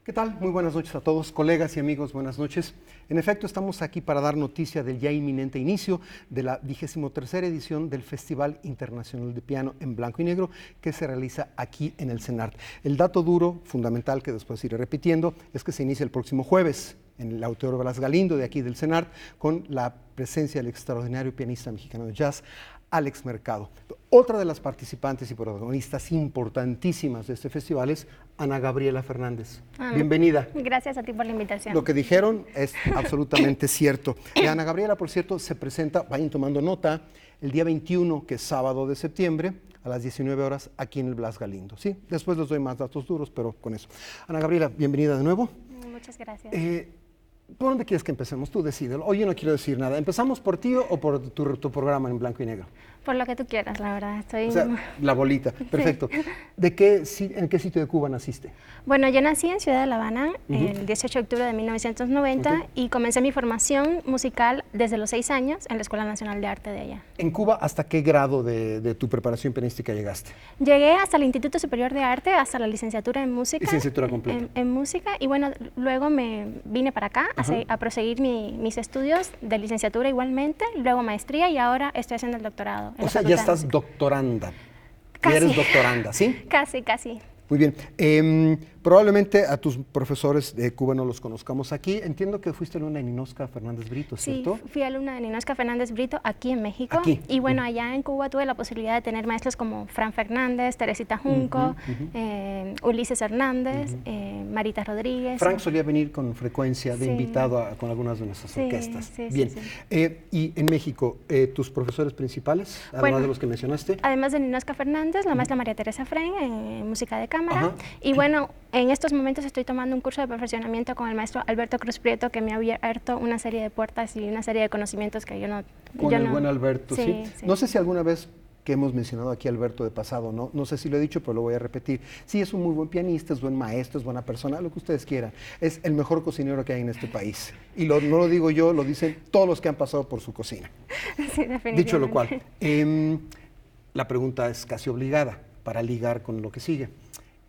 E: ¿Qué tal? Muy buenas noches a todos, colegas y amigos, buenas noches. En efecto, estamos aquí para dar noticia del ya inminente inicio de la 23ª edición del Festival Internacional de Piano en Blanco y Negro que se realiza aquí en el CENART. El dato duro, fundamental, que después iré repitiendo, es que se inicia el próximo jueves en el Auditorio Blas Galindo de aquí del CENART con la presencia del extraordinario pianista mexicano de jazz, Alex Mercado. Otra de las participantes y protagonistas importantísimas de este festival es Ana Gabriela Fernández. Bienvenida.
V: Gracias a ti por la invitación.
E: Lo que dijeron es absolutamente cierto. Ana Gabriela, por cierto, se presenta, vayan tomando nota, el día 21, que es sábado de septiembre, a las 19 horas, aquí en el Blas Galindo. Sí, después les doy más datos duros, pero con eso. Ana Gabriela, bienvenida de nuevo.
V: Muchas gracias.
E: ¿Por dónde quieres que empecemos? Tú decídelo. Hoy yo no quiero decir nada. ¿Empezamos por ti o por tu programa en blanco y negro?
V: Por lo que tú quieras, la verdad.
E: O sea, la bolita. Perfecto. Sí. ¿En qué sitio de Cuba naciste?
V: Bueno, yo nací en Ciudad de La Habana el 18 de octubre de 1990 y comencé mi formación musical desde los 6 años en la Escuela Nacional de Arte de allá.
E: ¿En Cuba hasta qué grado de tu preparación pianística llegaste?
V: Llegué hasta el Instituto Superior de Arte, hasta la licenciatura en música.
E: Licenciatura completa.
V: En música, y bueno, luego me vine para acá a proseguir mis estudios de licenciatura igualmente, luego maestría y ahora estoy haciendo el doctorado.
E: O sea, ya estás doctoranda.
V: Casi.
E: Eres doctoranda, ¿sí?
V: Casi.
E: Muy bien. Probablemente a tus profesores de Cuba no los conozcamos aquí. Entiendo que fuiste alumna de Ninoska Fernández Brito, ¿cierto?
V: Sí, fui alumna de Ninoska Fernández Brito aquí en México. Y bueno, allá en Cuba tuve la posibilidad de tener maestros como Fran Fernández, Teresita Junco, Ulises Hernández, Marita Rodríguez.
E: Frank solía venir con frecuencia de invitado con algunas de nuestras orquestas. Bien. Y en México, ¿tus profesores principales, además de los que mencionaste?
V: Además de Ninoska Fernández, la maestra María Teresa Fren en música de cámara. Y bueno, en estos momentos estoy tomando un curso de perfeccionamiento con el maestro Alberto Cruz Prieto, que me ha abierto una serie de puertas y una serie de conocimientos que yo no...
E: Buen Alberto, sí. No sé si alguna vez que hemos mencionado aquí a Alberto de pasado, no sé si lo he dicho, pero lo voy a repetir. Sí, es un muy buen pianista, es buen maestro, es buena persona, lo que ustedes quieran. Es el mejor cocinero que hay en este país. Y no lo digo yo, lo dicen todos los que han pasado por su cocina.
V: Sí, definitivamente.
E: Dicho lo cual, la pregunta es casi obligada para ligar con lo que sigue.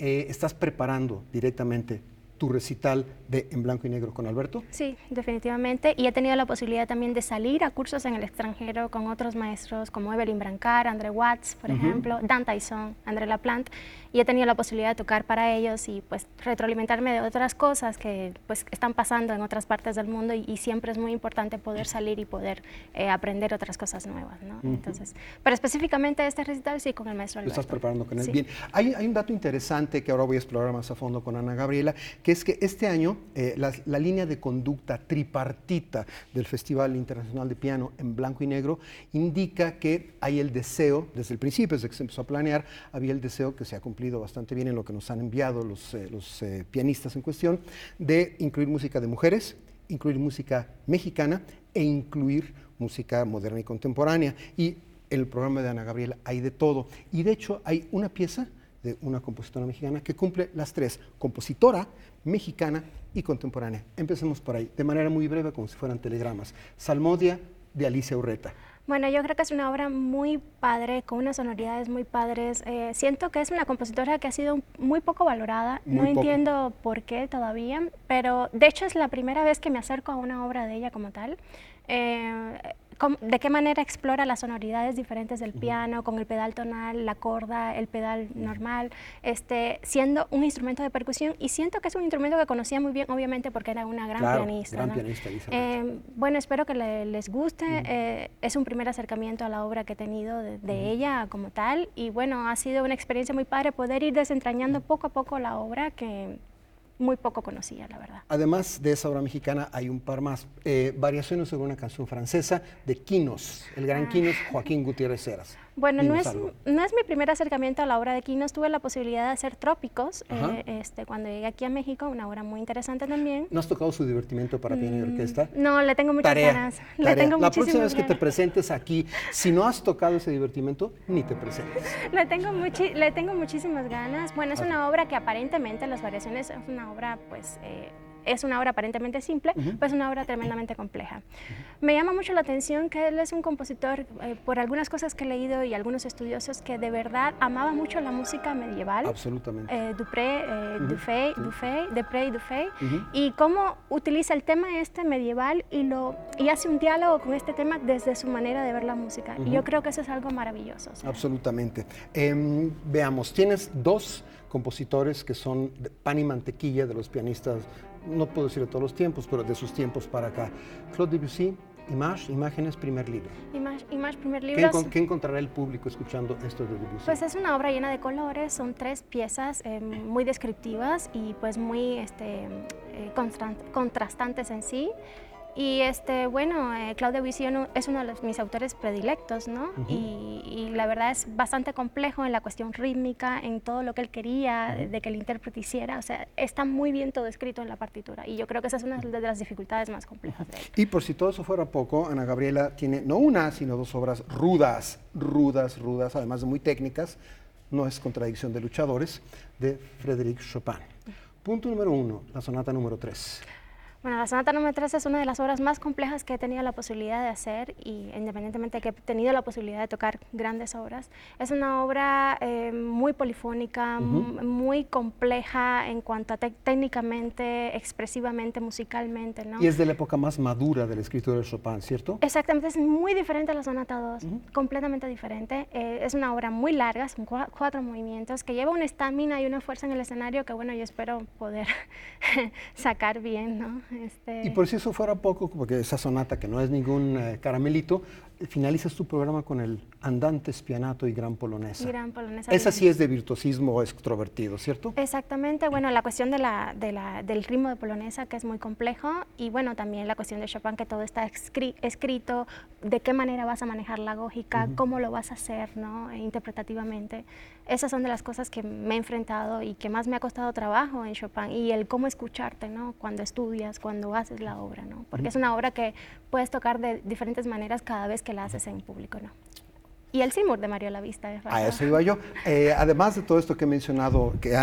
E: ¿Estás preparando directamente tu recital de En Blanco y Negro con Alberto?
V: Sí, definitivamente. Y he tenido la posibilidad también de salir a cursos en el extranjero con otros maestros como Evelyn Brancar, André Watts, por ejemplo, Dan Tyson, André Laplante. Y he tenido la posibilidad de tocar para ellos y pues retroalimentarme de otras cosas que pues están pasando en otras partes del mundo y siempre es muy importante poder salir y poder aprender otras cosas nuevas, ¿no? Entonces, pero específicamente este recital sí con el maestro Alberto.
E: Lo estás preparando con él. Sí. Bien, hay un dato interesante que ahora voy a explorar más a fondo con Ana Gabriela, que es que este año la línea de conducta tripartita del Festival Internacional de Piano en Blanco y Negro indica que hay el deseo, desde el principio, desde que se empezó a planear, había el deseo que se ha cumplido bastante bien en lo que nos han enviado los pianistas en cuestión, de incluir música de mujeres, incluir música mexicana e incluir música moderna y contemporánea. Y en el programa de Ana Gabriela hay de todo. Y de hecho hay una pieza de una compositora mexicana que cumple las tres: compositora, mexicana y contemporánea. Empecemos por ahí, de manera muy breve, como si fueran telegramas. Salmodia, de Alicia Urreta.
V: Bueno, yo creo que es una obra muy padre, con unas sonoridades muy padres. Siento que es una compositora que ha sido muy poco valorada. No entiendo por qué todavía, pero de hecho es la primera vez que me acerco a una obra de ella como tal. De qué manera explora las sonoridades diferentes del piano, con el pedal tonal, la corda, el pedal normal, siendo un instrumento de percusión, y siento que es un instrumento que conocía muy bien, obviamente porque era una gran pianista.
E: Gran
V: ¿no?
E: pianista,
V: bueno, espero que les guste. Es un primer acercamiento a la obra que he tenido de ella como tal, y bueno, ha sido una experiencia muy padre poder ir desentrañando poco a poco la obra que muy poco conocía, la verdad.
E: Además de esa obra mexicana, hay un par más. Variaciones sobre una canción francesa de Quinos, el gran Quinos, Joaquín Gutiérrez Heras.
V: Bueno, no
E: Dinos
V: es,
E: algo.
V: no es mi primer acercamiento a la obra de Quinos. Tuve la posibilidad de hacer Trópicos
E: Ajá.
V: cuando llegué aquí a México, una obra muy interesante también.
E: ¿No has tocado su divertimento para piano y orquesta?
V: No, le tengo muchas ganas. Le
E: Tarea.
V: tengo
E: La próxima
V: muchísimas
E: vez que te
V: ganas.
E: presentes aquí, si no has tocado ese divertimento, ni te presentes.
V: Le tengo muchísimas ganas. Bueno, es una obra que aparentemente, las variaciones, es una obra, pues, es una obra aparentemente simple, pero es una obra tremendamente compleja. Me llama mucho la atención que él es un compositor, por algunas cosas que he leído y algunos estudiosos, que de verdad amaba mucho la música medieval.
E: Absolutamente.
V: Dupré,
E: Ujú,
V: Dupré y Dufay,
E: Ujú.
V: y cómo utiliza el tema medieval y hace un diálogo con este tema desde su manera de ver la música. Y
E: Ujú.
V: yo creo que eso es algo maravilloso.
E: Absolutamente. Veamos, tienes dos compositores que son de pan y mantequilla de los pianistas, no puedo decir de todos los tiempos, pero de sus tiempos para acá. Claude Debussy, Imágenes, primer libro.
V: Image, primer
E: ¿Qué,
V: libro.
E: ¿Qué encontrará el público escuchando esto de Debussy?
V: Pues es una obra llena de colores, son 3 piezas muy descriptivas y pues muy contrastantes en sí. Y Claude Debussy es uno de mis autores predilectos, ¿no?
E: Ujú.
V: Y la verdad es bastante complejo en la cuestión rítmica, en todo lo que él quería de que el intérprete hiciera. O sea, está muy bien todo escrito en la partitura y yo creo que esa es una de las dificultades más complejas de él.
E: Y por si todo eso fuera poco, Ana Gabriela tiene no una, sino 2 obras rudas, además de muy técnicas, no es contradicción de luchadores, de Frédéric Chopin. Punto número 1, la sonata número 3.
V: Bueno, la sonata número 3 es una de las obras más complejas que he tenido la posibilidad de hacer y independientemente de que he tenido la posibilidad de tocar grandes obras, es una obra muy polifónica, muy compleja en cuanto a técnicamente, expresivamente, musicalmente, ¿no?
E: Y es de la época más madura del escritor de Chopin, ¿cierto?
V: Exactamente, es muy diferente a la sonata 2, completamente diferente. Es una obra muy larga, son 4 movimientos, que lleva una estamina y una fuerza en el escenario que, bueno, yo espero poder sacar bien, ¿no?
E: Y por si eso fuera poco, porque esa sonata, que no es ningún caramelito, finalizas tu programa con el Andante Spianato y Gran Polonesa.
V: Gran Polonesa.
E: Esa sí es de virtuosismo extrovertido, ¿cierto?
V: Exactamente, bueno, la cuestión del ritmo de polonesa, que es muy complejo, y bueno, también la cuestión de Chopin, que todo está escrito, de qué manera vas a manejar la lógica, cómo lo vas a hacer, ¿no? Interpretativamente. Esas son de las cosas que me he enfrentado y que más me ha costado trabajo en Chopin, y el cómo escucharte, ¿no? Cuando estudias, cuando haces la obra, ¿no? Porque es una obra que puedes tocar de diferentes maneras cada vez que la haces en público, ¿no? Y el Simur de Mario Lavista.
E: A eso iba yo. Además de todo esto que ha mencionado y que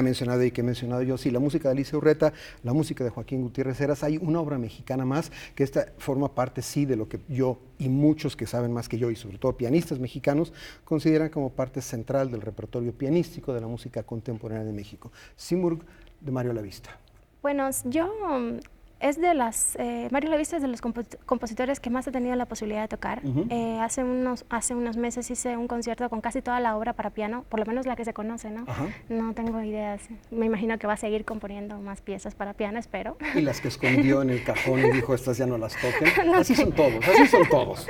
E: he mencionado yo, sí, la música de Alicia Urreta, la música de Joaquín Gutiérrez Heras, hay una obra mexicana más que esta forma parte, sí, de lo que yo y muchos que saben más que yo, y sobre todo pianistas mexicanos, consideran como parte central del repertorio pianístico de la música contemporánea de México. Simurg de Mario Lavista.
V: Bueno, yo... Mario Lavista es de los compositores que más he tenido la posibilidad de tocar. Hace unos meses hice un concierto con casi toda la obra para piano, por lo menos la que se conoce, ¿no? No tengo ideas. Me imagino que va a seguir componiendo más piezas para piano, espero.
E: Y las que escondió en el cajón y dijo, estas ya no las toquen. Así son todos.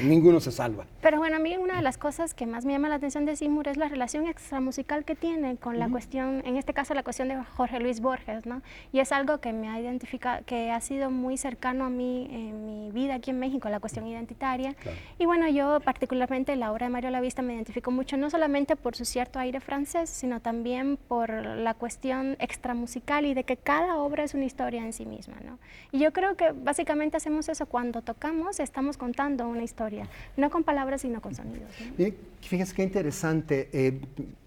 E: Ninguno se salva.
V: Pero bueno, a mí una de las cosas que más me llama la atención de Simur es la relación extramusical que tiene con la cuestión, en este caso la cuestión de Jorge Luis Borges, ¿no? Y es algo que me ha identificado, que ha sido muy cercano a mí en mi vida aquí en México, la cuestión identitaria. Claro. Y bueno, yo particularmente la obra de Mario Lavista me identifico mucho, no solamente por su cierto aire francés, sino también por la cuestión extramusical y de que cada obra es una historia en sí misma, ¿no? Y yo creo que básicamente hacemos eso cuando tocamos, estamos contando una historia, no con palabras, sino con sonidos, ¿no?
E: Miren, fíjense qué interesante.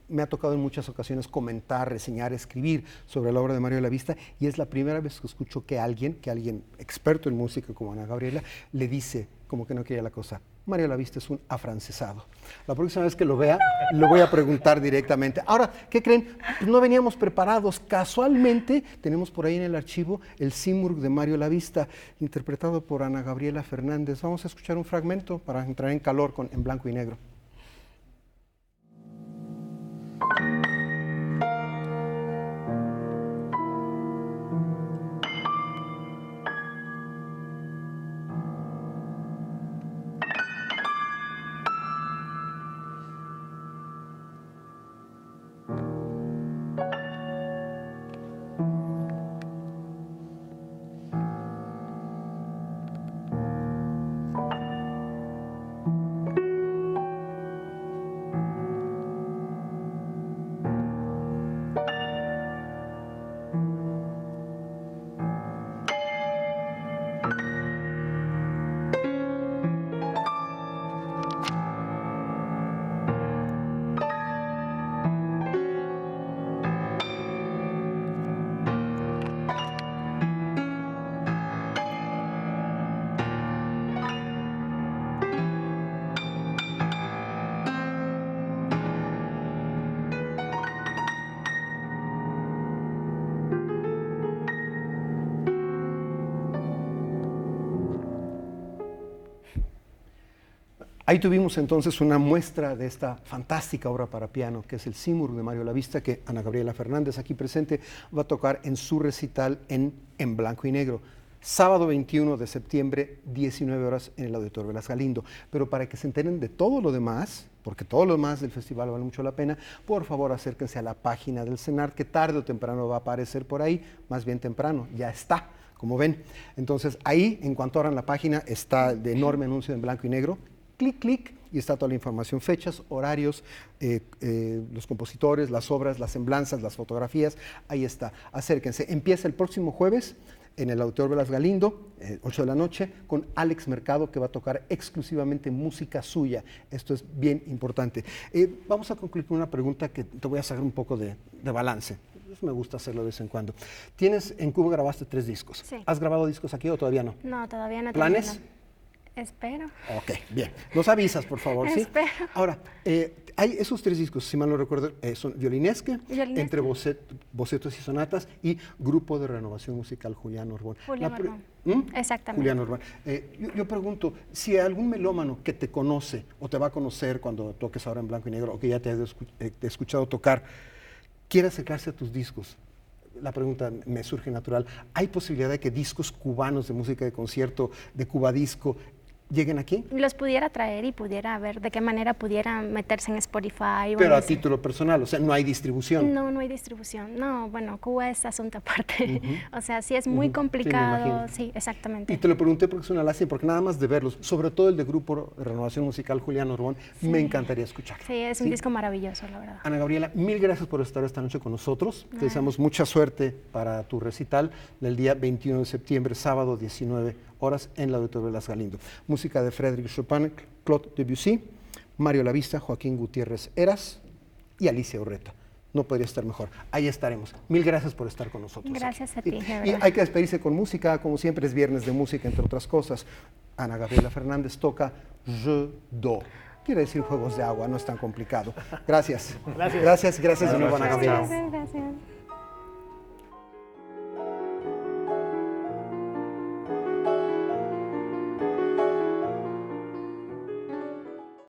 E: Me ha tocado en muchas ocasiones comentar, reseñar, escribir sobre la obra de Mario Lavista, y es la primera vez que escucho que alguien experto en música como Ana Gabriela, le dice, como que no quiere la cosa, Mario Lavista es un afrancesado. La próxima vez que lo vea, lo voy a preguntar directamente. Ahora, ¿qué creen? Pues no veníamos preparados. Casualmente, tenemos por ahí en el archivo el Simurg de Mario Lavista, interpretado por Ana Gabriela Fernández. Vamos a escuchar un fragmento para entrar en calor en blanco y negro. Ahí tuvimos entonces una muestra de esta fantástica obra para piano, que es el Simurgh de Mario Lavista, que Ana Gabriela Fernández, aquí presente, va a tocar en su recital en blanco y negro. Sábado 21 de septiembre, 19 horas en el Auditorio Blas Galindo. Pero para que se enteren de todo lo demás, porque todo lo demás del festival vale mucho la pena, por favor acérquense a la página del CENART, que tarde o temprano va a aparecer por ahí, más bien temprano, ya está, como ven. Entonces ahí, en cuanto abran la página, está de enorme anuncio en blanco y negro, clic, clic, y está toda la información, fechas, horarios, los compositores, las obras, las semblanzas, las fotografías, ahí está, acérquense. Empieza el próximo jueves en el Auditorio Blas Galindo, 8 de la noche, con Alex Mercado, que va a tocar exclusivamente música suya. Esto es bien importante. Vamos a concluir con una pregunta que te voy a sacar un poco de balance. Me gusta hacerlo de vez en cuando. En Cuba grabaste 3 discos.
V: Sí.
E: ¿Has grabado discos aquí o todavía no?
V: No, todavía no.
E: ¿Planes?
V: Espero.
E: Ok, bien. Nos avisas, por favor, ¿sí?
V: Espero.
E: Ahora, hay esos 3 discos, si mal no recuerdo, son Violinesque, entre bocetos y sonatas, y Grupo de Renovación Musical Julián Orbón.
V: Julián Orbón. Exactamente.
E: Julián Orbón. Yo pregunto, si algún melómano que te conoce o te va a conocer cuando toques ahora en blanco y negro, o que ya te ha escuchado tocar, quiere acercarse a tus discos, la pregunta me surge natural, ¿hay posibilidad de que discos cubanos de música de concierto, de Cubadisco, lleguen aquí?
V: Los pudiera traer y pudiera ver de qué manera pudieran meterse en Spotify.
E: Pero a título personal, o sea, no hay distribución.
V: No, no hay distribución. No, bueno, Cuba es asunto aparte. O sea, sí es muy complicado. Sí, exactamente.
E: Y te lo pregunté porque es una lástima, porque nada más de verlos, sobre todo el de Grupo de Renovación Musical Julián Orbón, me encantaría escucharlo.
V: Sí, es un disco maravilloso, la verdad.
E: Ana Gabriela, mil gracias por estar esta noche con nosotros. Te deseamos mucha suerte para tu recital del día 21 de septiembre, sábado 19 horas en el Auditorio Blas Galindo. Música de Frédéric Chopin, Claude Debussy, Mario Lavista, Joaquín Gutiérrez Heras y Alicia Urreta. No podría estar mejor. Ahí estaremos. Mil gracias por estar con nosotros.
V: Gracias a ti.
E: Y hay que despedirse con música, como siempre es viernes de música, entre otras cosas. Ana Gabriela Fernández toca Jeu d'eau. Quiere decir juegos de agua, no es tan complicado. Gracias. Gracias de nuevo, Ana Gabriela.
V: Gracias.